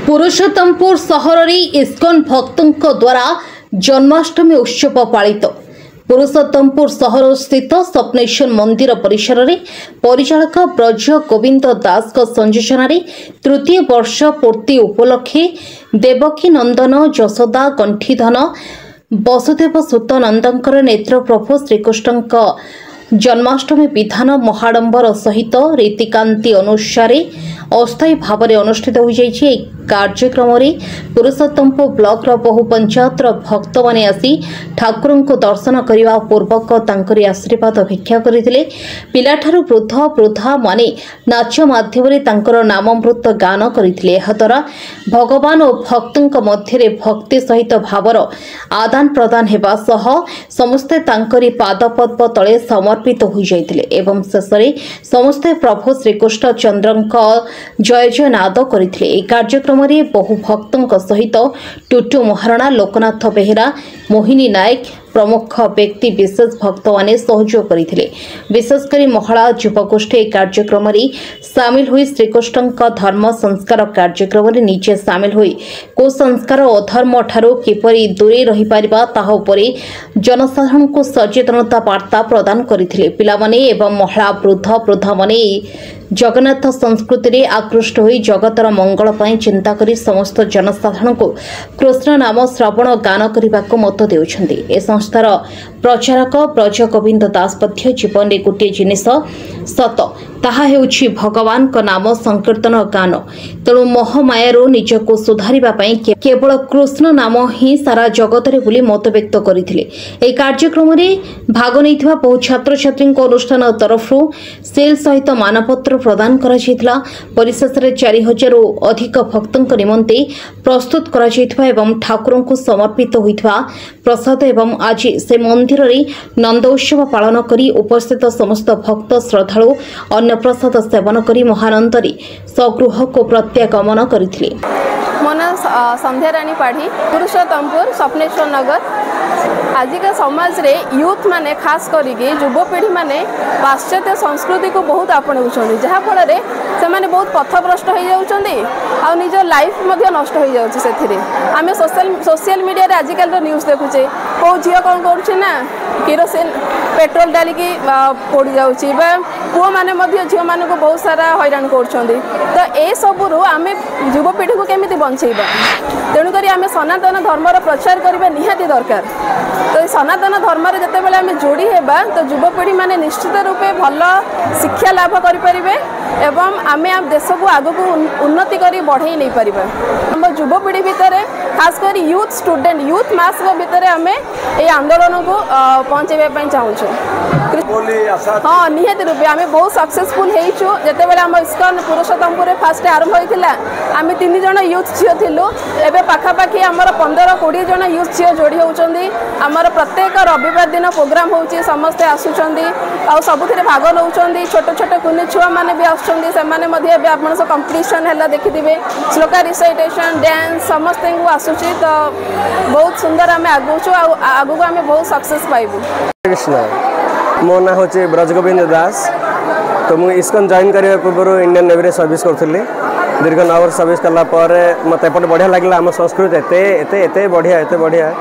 पुरुषोत्तमपुर सहर में इस्कन भक्तों द्वारा जन्माष्टमी उत्सव पालित। पुरुषोत्तमपुर सहर स्थित स्वप्नेश्वर मंदिर परिसर में परिचालक ब्रज गोविंद दास संयोजन तृतीय वर्ष पूर्ति उपलक्षे देवकी नंदन यशोदा गंठीधन वसुदेव सुत नंदकर नेत्र प्रभु श्रीकृष्ण जन्माष्टमी विधान महाडंबर सहित रीतिकांति अनुसार अस्थायी भाव में अनुष्ठित हो जाए। कार्यक्रम पुरुषोत्तमपुर ब्लॉक बहु पंचायत भक्त मैंने आसी ठाकुर को दर्शन करने पूर्वक तांकरी आशीर्वाद भिक्षा करते। पिलाठारू वृद्ध वृद्धा माने नाच माध्यम नाममृत गान करते। द्वारा भगवान और भक्तों मध्य भक्ति सहित भावर आदान प्रदान होगा सह समस्ते तांकरी पादपद्म तले समर्पित हो जाते एवं शेष समस्ते प्रभु श्रीकृष्ण चंद्र जय जय नाद करते। कार्यक्रम बहु भक्तों सहित टुटू महारणा लोकनाथ बेहेरा मोहिनी नायक प्रमुख व्यक्ति विशेष भक्त मैंने सहयोग करते। विशेषकर महिला युवगोष्ठी कार्यक्रम सामिल हुई श्रीकृष्ण धर्म संस्कार कार्यक्रम निजे सामिल हुई कुसंस्कार और अधर्म ठारू किपरि दूरे रही पारिबा ताहा उपरे जनसाधारण को सचेतनता वार्ता प्रदान करथिले। पिलामाने एवं महिला वृद्ध वृद्धा माने जगन्नाथ संस्कृति रे आकृष्ट होई जगतर मंगल पई चिंता करी समस्त जनसाधारण को कृष्ण नाम श्रवण गान करने को मत देउछन्ति। ए संस्थार प्रचारक ब्रज गोविंद दास पथ्य जीवन में गोटे जिनिस सत ताहा हेउछि भगवान का नाम संकीर्तन गान। तेणु मोहमायारू निजको सुधारिबा पई केवल कृष्ण नाम ही सारा जगत रे बुली मत व्यक्त करथिले। ए कार्यक्रम रे भाग नैथिबा बहु छात्र छात्री अनुष्ठान तरफ सेल सहित मानपत्र प्रदान करा जायतिला। परिशेष रे 4000 अधिक भक्तों निमंते प्रस्तुत करा जायतिबा एवं ठाकुरों को समर्पित होइथिबा प्रसाद एवं आज से मंदिर रे नंदोत्सव पालन करी उपस्थित समस्त भक्त श्रद्धालु अन्न प्रसाद सेवन करी महानंदरी स्वगृह को प्रत्यागमन करथिले। मो ना संध्या रानी पाढ़ी पुरुषोत्तमपुर स्वप्नेश्वर नगर। आजिका समाज रे यूथ माने खास करिके युवपीढ़ी माने पाश्चात्य संस्कृति को बहुत आपणाउछन्ति जहाँ फल से माने बहुत पथभ्रष्ट हो जाउछन्ति आ निज लाइफ मध्य नष्ट हो जाउछि। सेथिरे आमे सोशल मीडिया रे आजिकल रो न्यूज़ देखुचे को झियो कोन करूछि ना केरोसिन पेट्रोल डालिकी पोड़ी जाउछि बा पुओ माने मध्य झियो माने को बहुत सारा हैरान करूछन्ति। तो ए सबुरु आमे युवपीढ़ी को केमिति बंचैबा तेणु करी आमे सनातन धर्म रो प्रचार करिबा निहाती दरकार। तो सनातन धर्म रे जते बेले आमे जोड़ी हेबा तो युवपीढ़ी माने निश्चित रूपे भल शिक्षा लाभ करि परिबे एवं आमे आप देश को आगो को उन्नति करी बढ़ाई नहीं पारिबा। हम युवपीढ़ी भितर खास कर यूथ स्टूडेंट यूथ मास भितर आमे ए आंदोलन को पहुँचाइबा चाहूँ। हाँ निहाती रूपे आमे बहुत सक्सेसफुल हेइछु। जते बेले हम इस्कन पुरुषोत्तमपुर फास्ट आरंभ होइतिला आमे 3 जण यूथ झियो थिलु एबे पाखापाखि हमर 15-20 जण यूथ झियो जोड़ी होउचंदी। हमर प्रत्येक रविवार दिन प्रोग्राम होउची समस्त आसुचंदी आ सबुथिरे भाग नउचंदी। छोट छोट कुनी छुआ माने भी आसुचंदी सेमाने मध्ये एबे आपण सब कंपटीशन हैला देखिदिबे श्लोका रिसाइटेशन डांस समस्त को आसुची। तो बहुत सुंदर आमे आगुचु आगु को आमे बहुत सक्सेस पाइबु। कृष्ण मो ना होचे ब्रज गोविंद दास। तो मु इस्कन जॉइन करबा पूर्व इंडियन नेवी रे सर्विस करथले। दीर्घ 9 वर्ष सर्विस करला पर मते एपट बढ़िया लागला। हम संस्कृति एते बढ़िया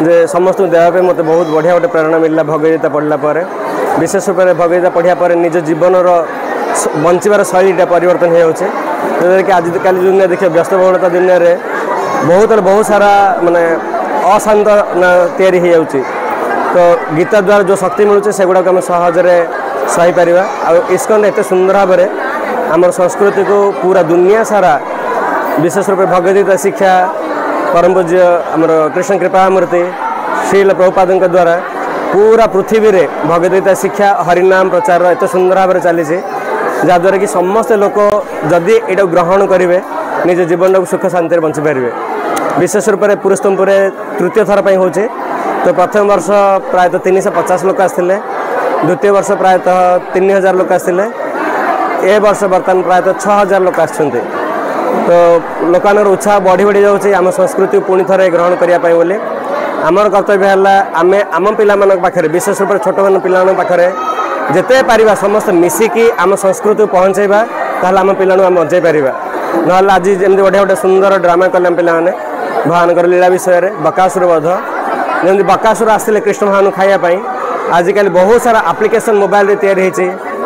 जे समस्त देवा पे मते बहुत बढ़िया गोटे प्रेरणा मिलला भगवद्गीता पढ़ला पर। विशेष रूप से भगवद्गीता पढ़िया पर निज जीवन बंचार शैलीटा परिवर्तन हो कि आजिकल दुनिया देखिए व्यस्त बहुलता दुनिया रे बहुत सारा माने अशांत तैयारी हो जाउची। तो गीता द्वारा जो शक्ति मिलूँ से गुड़ाक आम सहजरे सही पार। इस्कन एत सुंदर भाव में आम संस्कृति को पूरा दुनिया सारा विशेष रूप से भगवद्गीता शिक्षा परम पूज्य आमर कृष्ण कृपामूर्ति श्रील प्रभुपाद द्वारा पूरा पृथ्वी रे भगवद्गीता शिक्षा हरिनाम प्रचार एत सुंदर भाव में चली जहाँद्वारा कि समस्त लोक जदि ये ग्रहण करेंगे निज जीवन को सुख शांति बंची पारे। विशेष रूप से पुरुषोत्तमपुर तृतीय थर पर होचे। तो प्रथम वर्ष प्रायतः 350 लोक आसते, द्वितीय वर्ष प्रायतः 3000 लोक आसते, ए वर्ष बर्तमान प्रायतः 6000 लोक आसछन्ते। तो लोकानर उत्साह बढ़ी जाऊँगी आम संस्कृति पुणी थे ग्रहण करने बोले आमर कर्तव्य है आमे आम पिला पाखे विशेष रूप से छोट मान पिला पाखे जिते पारिबा समस्त मिसिकी आम संस्कृति पहुँचेबा ताहले आम पिलाणु आम बंचाई पारिबा। ना आज जमी बढ़िया गोटे सुंदर ड्रामा कले पे भगवान लीला विषय में बकासुर वध जमी बकासुर आसते कृष्ण भगवान खायापी आजिकल बहुत सारा आप्लिकेसन मोबाइल या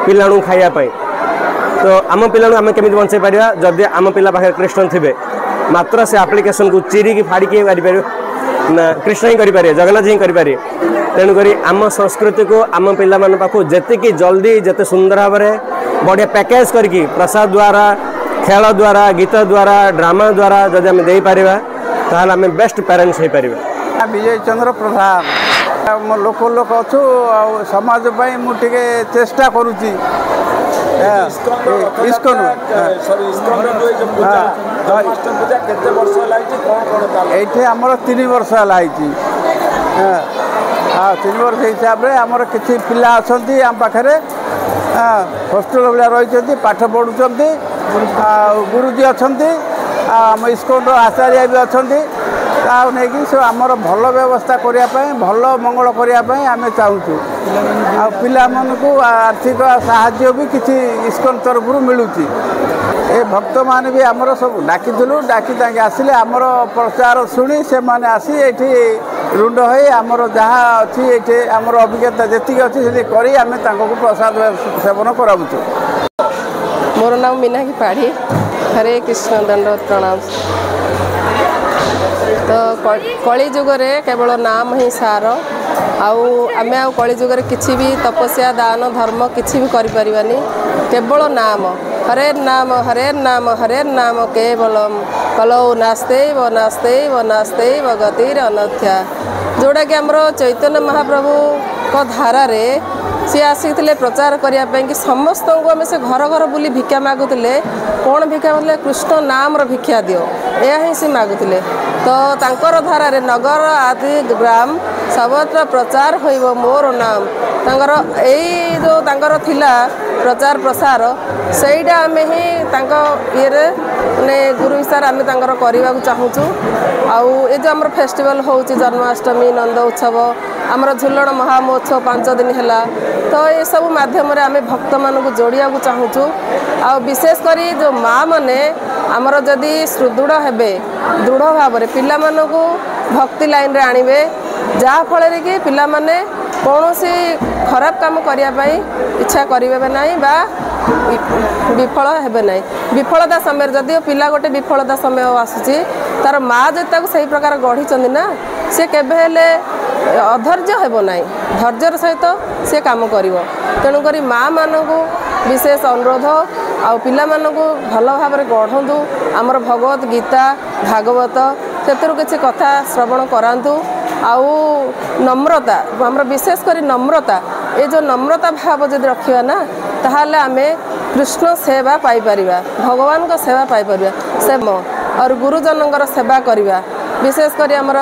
पिला खायापी तो आम पिला आम केमी बचे पारा जदि आम पिला पाखे कृष्ण थे मात्र से आप्लिकेसन को चिरिकी फाड़िकी ना कृष्ण ही करें जगन्नाथ ही करें तेणुक आम संस्कृति को आम पिला पाखु जी जल्दी जिते सुंदर भाव में बढ़िया पैकेज करके प्रसाद द्वारा खेल द्वारा गीत द्वारा ड्रामा द्वारा जदि आम दे पारिबा ताहले आम बेस्ट पेरेंट्स हो पारिबा। विजय चंद्र प्रधान लोक लोक अच्छु समाज मुझे चेष्टा करुच्ची ये आमर 3 वर्ष है 3 वर्ष हिसाब से आमर किसी पिला अच्छी आम पाखे हॉस्टेल भाया रही पाठ पढ़ुंट गुरुजी अच्छा आम इस्कन आचार्य भी अच्छा नहीं सब आमर भल व्यवस्था करने भल मंगल करने आम चाहूँ आ पिला को आर्थिक साहाय्य भी किसी इस्कन तरफ मिलूँ ए भक्त मान भी आमर सब डाकिलु डाकी आसिले आमर प्रचार शुणी से मैंने आसी ये रुंड हो आमर जहाँ अच्छी ये आमर अभिज्ञता जी अच्छी से प्रसाद सेवन कराऊँ। मोर नाम मीनाक्षी पाढ़ी। हरे कृष्ण दंडवत प्रणाम। तो कली जुगरे केवल नाम ही सार आम कली जुगरे किसी भी तपस्या दान धर्म किसी भी करें केवल नाम हरे नाम हरे नाम हरे नाम केवलम कलौ नास्ते व नास्ते व नास्ते व गतिर अनथ्या जोड़ा कि आमर चैतन्य महाप्रभु को धारा रे सी आसी प्रचार करने कि समस्त को आम से घर घर बुली भिक्षा मागुले कौन भिक्षा मागुले कृष्ण नाम भिक्षा दियो यह ही सी मागुले तो तांकर धारा रे नगर आदि ग्राम सर्वत्र प्रचार होइबो मोर नाम तांकर एई जो तांकर थिला प्रचार प्रसार सेटा आम ही ये माने गुरु हिसाब आम तांकर करने को चाहूँ आउ ये जो आमर फेस्टिवल होची जन्माष्टमी नंद उत्सव आमर झुलण महामहोत्सव 5 दिन है तो ये सब माध्यम आम भक्त मान को जोड़िया को चाहूँ आ विशेषकर जो माँ मैंने आमर जदि सुदृढ़ हेबे दृढ़ भाव में पिला मानकु भक्ति लाइन रे आनिबे जहाँफल कि पिला माने कौन सी खराब काम करने इच्छा करेंगे ना बा विफल हेबे ना विफलता समय जदि पिला गोटे विफलता समय आसूसी तार माँ जो सही प्रकार गढ़ी ना सी केबे अधैर्य हेब ना धैर्यर सहित सी काम कर तेणुक माँ मानक विशेष अनुरोध आउ पिला मानकु भल भाव में गढ़ु आमर भगवत गीता भागवत से किसी कथा श्रवण करातु आउ नम्रता आमर विशेषकर नम्रता ये जो नम्रता भाव जब रखा ना ताहले आम कृष्ण सेवा पाइपर भगवान को सेवा पाइपर से और गुरुजन सेवा करवा विशेषकर आमर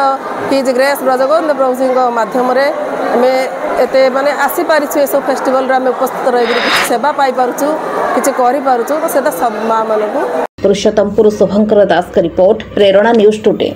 हिज ग्रेस ब्रजगोविंद प्रभु सिंह माध्यम आम एत माने आसी पारिछु ए सब फेस्टिवल रे आम उपस्थित रही सेवा पाइपरछु किछि करि पारुछु तो सेटा सब माँ मानकु। पुरुषोत्तमपुर शुभंकर दास का रिपोर्ट प्रेरणा न्यूज टुडे।